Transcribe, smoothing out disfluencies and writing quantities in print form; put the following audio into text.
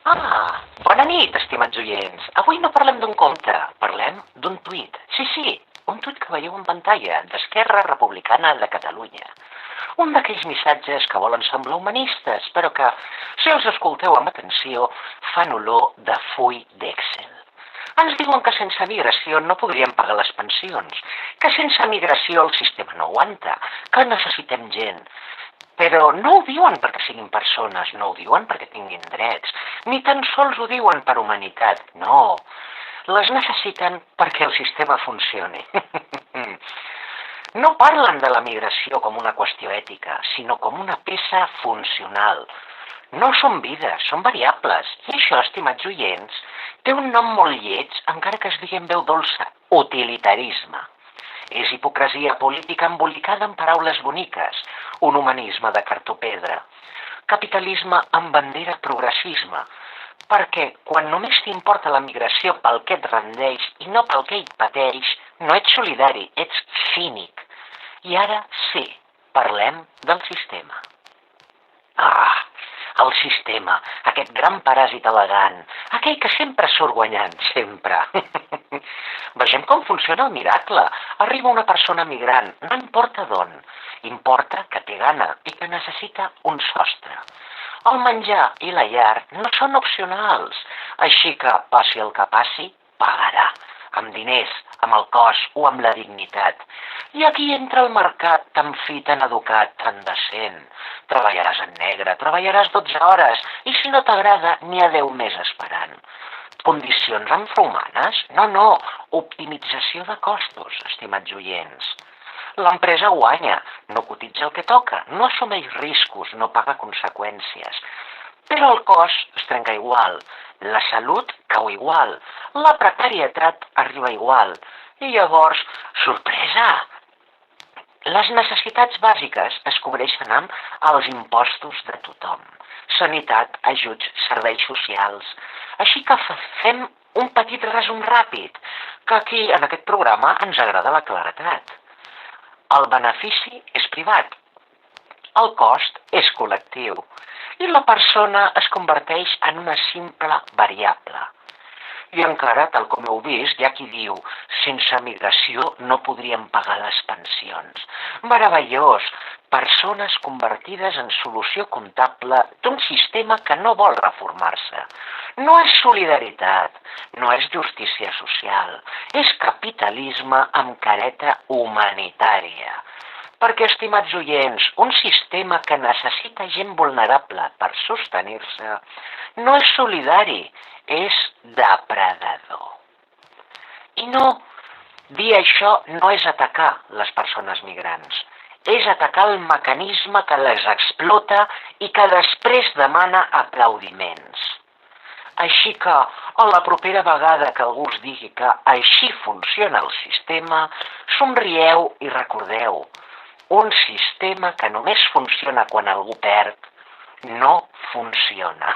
Bona nit, estimats oients. Avui no parlem d'un conte, parlem d'un tuit. Sí, un tuit que veieu en pantalla d'Esquerra Republicana de Catalunya. Un d'aquells missatges que volen semblar humanistes, però que, si els escolteu amb atenció, fan olor de full d'Excel. Ens diuen que sense migració no podríem pagar les pensions, que sense migració el sistema no aguanta, que necessitem gent. Però no ho diuen perquè siguin persones, no ho diuen perquè tinguin drets, ni tan sols ho diuen per humanitat, no. Les necessiten perquè el sistema funcioni. No parlen de la migració com una qüestió ètica, sinó com una peça funcional. No són vides, són variables. I això, estimats oients, té un nom molt lleig, encara que es digui en veu dolça: utilitarisme. És hipocresia política embolicada en paraules boniques, un humanisme de cartopedra. Capitalisme amb bandera progressisme, perquè quan només t'importa la migració pel que et rendeix i no pel que hi pateix, no ets solidari, ets cínic. I ara sí, parlem del sistema. El sistema, aquest gran paràsit elegant, aquell que sempre surt guanyant, sempre. Vegem com funciona el miracle. Arriba una persona migrant, no importa d'on, importa que té gana i que necessita un sostre. El menjar i la llar no són opcionals, així que, passi el que passi, pagarà, amb diners, amb el cos o amb la dignitat. I aquí entra el mercat tan fi, tan educat, tan decent. Treballaràs en negre, treballaràs 12 hores, i si no t'agrada, n'hi ha 10 més esperant. Condicions infrahumanes? No, optimització de costos, estimats oients. L'empresa guanya, no cotitza el que toca, no assumeix riscos, no paga conseqüències. Però el cos es trenca igual, la salut cau igual, la precarietat arriba igual. I llavors, sorpresa! Les necessitats bàsiques es cobreixen amb els impostos de tothom. Sanitat, ajuts, serveis socials. Així que fem un petit resum ràpid, que aquí, en aquest programa, ens agrada la claretat. El benefici és privat, el cost és col·lectiu i la persona es converteix en una simple variable. I encara, tal com heu vist, hi ha qui diu: sense migració no podríem pagar les pensions. Meravellós! Persones convertides en solució comptable d'un sistema que no vol reformar-se. No és solidaritat, no és justícia social, és capitalisme amb careta humanitària. Perquè, estimats oients, un sistema que necessita gent vulnerable per sostenir-se no és solidari, és depredador. I no, dir això no és atacar les persones migrants, és atacar el mecanisme que les explota i que després demana aplaudiments. Així que, a la propera vegada que algú us digui que així funciona el sistema, somrieu i recordeu: un sistema que només funciona quan algú perd, no funciona.